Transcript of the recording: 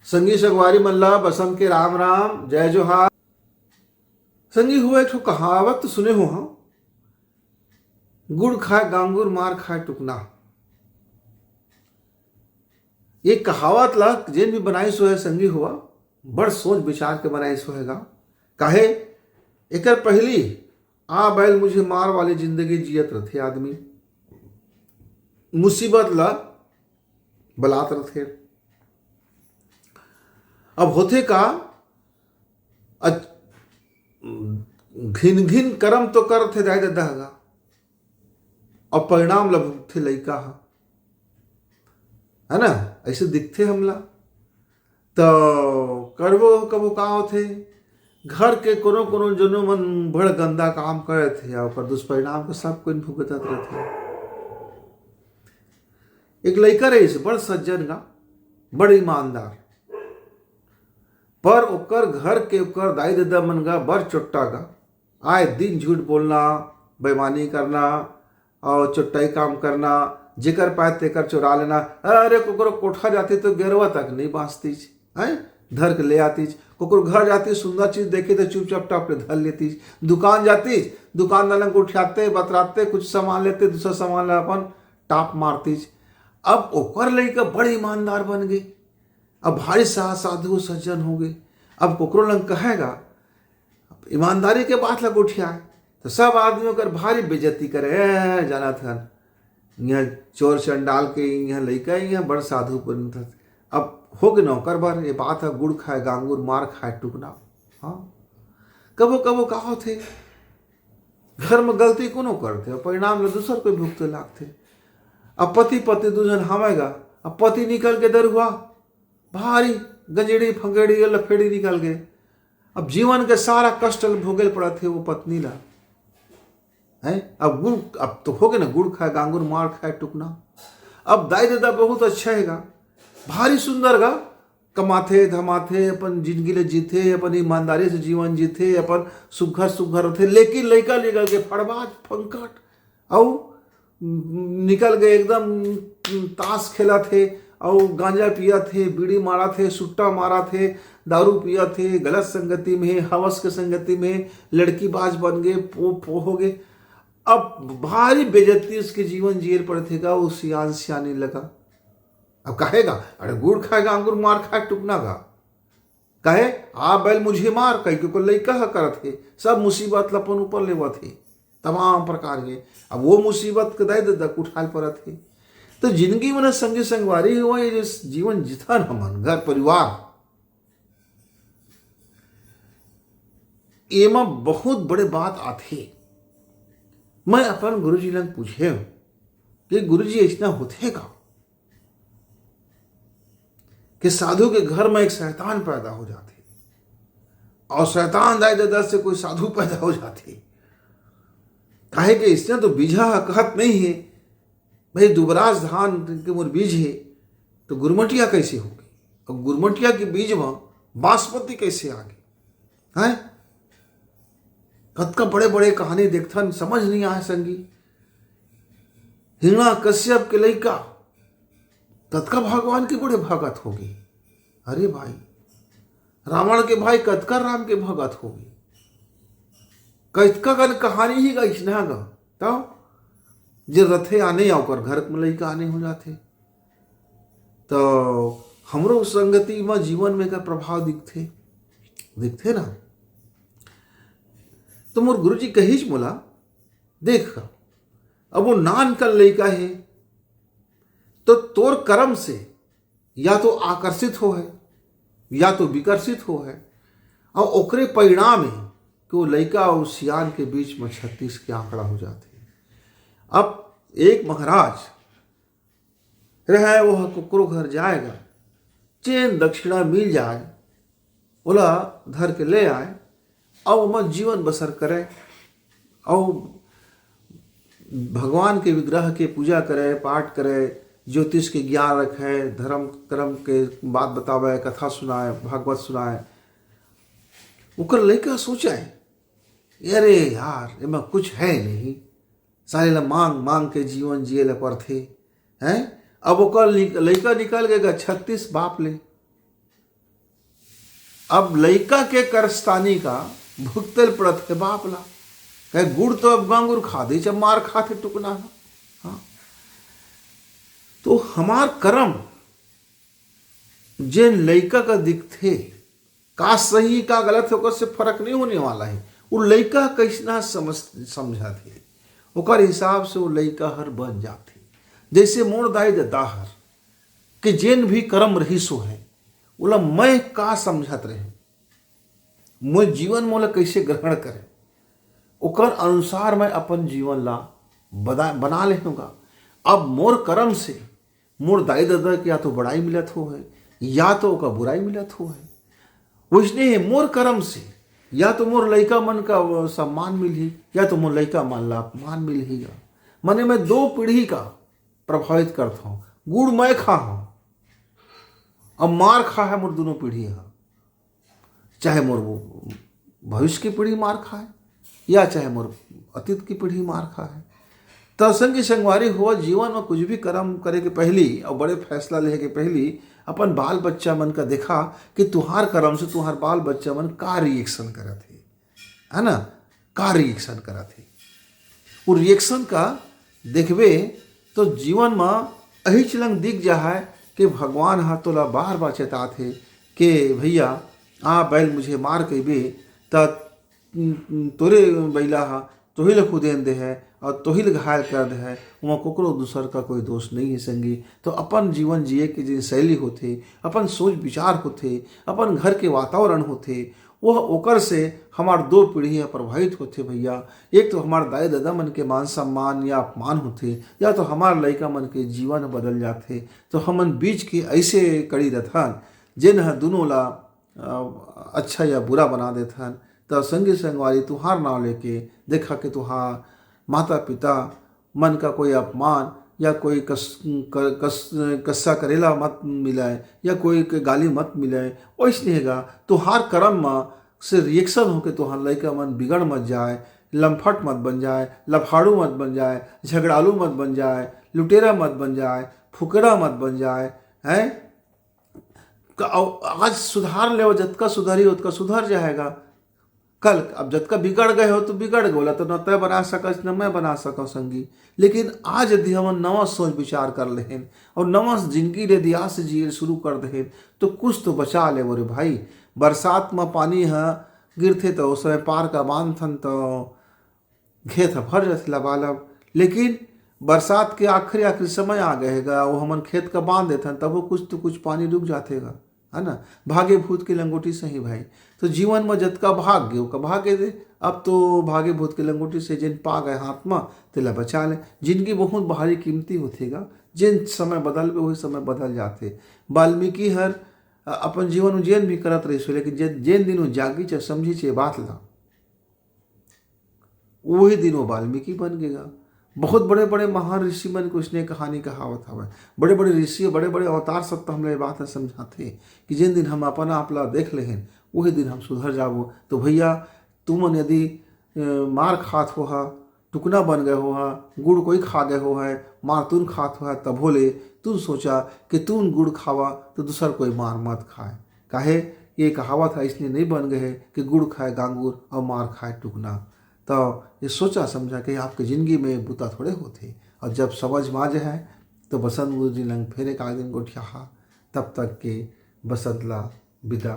संगी सगवारी मल्ला बसंत के राम राम जय जोहार। संगी हुआ एक कहावत तो सुने हो हम, गुड़ खाए गांगुर मार खाए टुकना। ये कहावत ला जेन भी बनाई सो है संगी हुआ बड़ सोच विचार के बनाई सो हैगा। काहे एकर पहली आ बैल मुझे मार वाली जिंदगी जियत रथे आदमी, मुसीबत ला बलात रथे। अब होते का घिन घिन कर्म तो कर थे दाय दहगा, और परिणाम ला भुगते लइका है ना, ऐसे दिखते हमला। तो करबो कबो का होथे घर के कोनो कोनो जनो मन बड़ गंदा काम करे थे और दुष्परिणाम को सब कोई भुगतत रहते। एक लइका रही बड़ सज्जन गा, बड़ ईमानदार, पर ओकर घर के ओकर दाई दादा मन गा बड़ चोट्टा गा। आए दिन झूठ बोलना, बेईमानी करना और चोट्टाई काम करना, जेकर पाए तेकर चुरा लेना। अरे कोकरो कोठा जाती तो गेरवा तक नहीं बाँचतीच है, धर के ले आतीच। कोकरो घर जाती सुंदर चीज देखी तो चुपचाप टाप ले धर लेतीच। दुकान जाती दुकानदार को उठाते बतराते कुछ सामान लेते, दूसरा सामान ला अपन टाप मारतीच। अब ओकर लइका बड़ ईमानदार बन गई, अब भारी साधु सज्जन हो गए। अब कोकरो लंग कहेगा ईमानदारी के बात लग उठियाए तो सब आदमियों कर भारी बेइज्जती करे। जाना था यहाँ चोर चंडाल के यहाँ लइका यहाँ बड़ साधु बन था। अब हो गए नौकर बार, ये बात है गुड़ खाए गांगुर मार खाए टुकना। हाँ कबो कबो का होते घर में गलती कोनो करते और परिणाम में दूसर कोई भुगते लागते। अब पति पति दूजन हमेगा, अब पति निकल के दर हुआ भारी गंजेड़ी फंगेड़ी लफेड़ी निकल गए। अब जीवन के सारा कष्ट भोगल पड़ा थे वो पत्नी ला है। अब गुड़ अब तो हो गए ना, गुड़ खाए गांगुर मार खाए टुकना। अब दाई दादा बहुत अच्छा हैगा, भारी सुंदर गा, कमाथे धमाथे अपन जिंदगी ले जीते, अपन ईमानदारी से जीवन जीते, अपन सुघर सुघर थे। लेकिन लइका निकल के फड़बाज फंकट और निकल गए एकदम ताश खेला थे और गांजा पिया थे, बीड़ी मारा थे, सुट्टा मारा थे, दारू पिया थे, गलत संगति में हवस के संगति में लड़की बाज बन गए, पो हो गए। अब भारी बेइज्जती उसके जीवन जिये पड़े थे का, वो सियान सियाने लगा। अब कहेगा अरे गुड़ खाएगा अंगूर मार खाए टुकना गा, कहे आ बैल मुझे मार कहीं को लइका करत थे, सब मुसीबत लपन ऊपर लेवा थे तमाम प्रकार के। अब वो मुसीबत के दाई दादा उठाल पड़ा थे। तो जिंदगी में संगी संगवारी हुआ ये जीवन जिथन हमन घर परिवार एमा बहुत बड़े बात आथे। मैं अपन गुरुजी लंग पूछे कि गुरुजी ऐसा होते का कि साधु के घर में एक शैतान पैदा हो जाते और शैतान दाई दादा से कोई साधु पैदा हो जाते। काहे कि इसने तो बीजा कहत नहीं है भाई, दुबराज धान के मोर बीज है तो गुरमटिया कैसे होगी, और गुरमटिया के बीज में बासमती कैसे आ गई है। कतका बड़े बड़े कहानी देखथन समझ नहीं आए संगी। हिरणा कश्यप के लइका कतका भगवान के बड़े भगत होगी। अरे भाई रावण के भाई कतका राम के भगत होगी। कतका गन कहानी ही गई ना गा, तो जे रथे आने और घर में लइका आने हो जाते। तो हमरो संगति में जीवन में का प्रभाव दिखते ना। तो मोर गुरुजी कहीच मोला देख अब वो नान कल लइका है तो तोर कर्म से या तो आकर्षित हो है या तो विकर्षित हो है, और ओकरे परिणाम है कि वो लइका और सियान के बीच में 36 के आंकड़ा हो जाते। अब एक महाराज रहे वो कुकरो घर जाएगा, चेन दक्षिणा मिल जाए बोला धर के ले आए और मत जीवन बसर करे और भगवान के विग्रह के पूजा करे, पाठ करे, ज्योतिष के ज्ञान रखे, धर्म कर्म के बात बतावे, कथा सुनाए, भागवत सुनाए। ओकर लइका सोचाए अरे यार एमा कुछ है नहीं, सारे ला मांग मांग के जीवन जिये ला पड़थे हैं। अब ओकर लइका निकल गएगा 36 बाप ले, अब लइका के करस्तानी का भुगतल पड़त है बाप ला। कहे गुड़ तो अब गांगुर खा दे जब मार खाते टुकना है। हाँ, तो हमार कर्म जिन लइका का दिखते का सही का गलत होकर से फर्क नहीं होने वाला है। वो लइका कैसना समझा थे ओकर हिसाब से वो लइका हर बन जाते। जैसे मोर दाई दाहर कि जेन भी कर्म रही सो है बोला मैं का समझत रहे, मैं जीवन मोला कैसे ग्रहण करे, ओकर अनुसार मैं अपन जीवन ला बना लेगा। अब मोर कर्म से मोर दाई दादा के या तो बड़ाई मिलत हो है या तो ओका बुराई मिलत हो है। वैसने है मोर कर्म से या तो मोर लइका मन का सम्मान मिलही या तो मोर लइका मन ला अपमान मिलही। मने मैं दो पीढ़ी का प्रभावित करता हूँ। गुड़ मैं खा हूँ, अब मार खा है मोर दोनों पीढ़ी है। चाहे मोर भविष्य की पीढ़ी मार खाए या चाहे मोर अतीत की पीढ़ी मार खाए। तो संगी संगवारी हुआ जीवन में कुछ भी कर्म करे के पहली और बड़े फैसला ले के पहली अपन बाल बच्चा मन का देखा कि तुहार कर्म से तुहार बाल बच्चा मन का रिएक्शन करत है ना, का रिएक्शन करत है। वो रिएक्शन का देखबे तो जीवन में अही चलंग दिख जा है कि भगवान हा तोला बार बार चेतात है कि भैया बैल मुझे मार के बे त तोरे बैला हा तोही ल खुदेन दे है और तोही ल घायल कर दे है। वहाँ कोकरो दूसर का कोई दोष नहीं है संगी। तो अपन जीवन जिए के जो शैली होते, अपन सोच विचार होते, अपन घर के वातावरण होते, वह ओकर से हमार दो पीढ़ियाँ प्रभावित होते भैया। एक तो हमार दाई दादा मन के मान सम्मान या अपमान होते या तो हमार लइका मन के जीवन बदल जाते। तो हमन बीच के ऐसे कड़ी रहथन जिन ह दोनों ला अच्छा या बुरा बना देथन। तो संगी संगवारी तुहार नाव लेके देखा कि तुहार माता पिता मन का कोई अपमान या कोई कस्सा करेला मत मिलाए या कोई के गाली मत मिलाए। वैसे हैगा तुहार कर्म से रिएक्शन हो के तुहार लइका मन बिगड़ मत जाए, लम्फट मत बन जाए, लफाड़ू मत बन जाए, झगड़ालू मत बन जाए, लुटेरा मत बन जाए, फुकरा मत बन जाए। हैं आज सुधार ले जतका सुधारी उतका सुधर जाएगा। कल अब जतका बिगड़ गए हो तो बिगड़ गए तो न तय बना सकस न मैं बना सको संगी। लेकिन आज यदि हम नवा सोच विचार कर लेहन और नवा जिंदगी यदि आज से जिए शुरू कर देहन तो कुछ तो बचा ले बोरे भाई। बरसात में पानी है गिरते तो उस समय पार का बांधन तो खेत भर जाते लबालब। लेकिन बरसात के आखिरी समय आ गएगा वो हमन खेत का बांध देते तब वो कुछ तो कुछ पानी रुक जातेगा है ना। भागे भूत की लंगोटी सही भाई। तो जीवन में जतका भाग गए का भागे दे। अब तो भागे भूत की लंगोटी से जिन पा गए हाथ में तिला बचा ले। जिंदगी बहुत भारी कीमती होतेगा, जिन समय बदल पे वही समय बदल जाते। वाल्मीकि हर अपन जीवन में जेन भी करत रही लेकिन जेन दिन जागी चे समझी चे बात ला वही दिन वाल्मीकि बन गएगा। बहुत बड़े बड़े महान ऋषि मन को उसने कहानी कहावत हवा। बड़े बड़े ऋषि बड़े बड़े अवतार सब तो हमले बात है समझाते कि जिन दिन हम अपना आपला देख लेहन वही दिन हम सुधर जाबो। तो भैया तुम यदि मार खात हो हा, टुकना बन गए हो हा, गुड़ कोई खा गए हो है, मार तुम खात हो है, तब बोले तुम सोचा कि तुम गुड़ खावा तो दूसर कोई मार मत खाए। काहे ये कहावत है इसलिए नहीं बन गए कि गुड़ खाए गांगुर और मार खाए टुकना। तो ये सोचा समझा कि आपकी ज़िंदगी में बुता थोड़े होते। और जब समझ में आ जाए तो बसंत गुरु जी लंग फेरे का दिन गोठिया तब तक के बसंत ला विदा।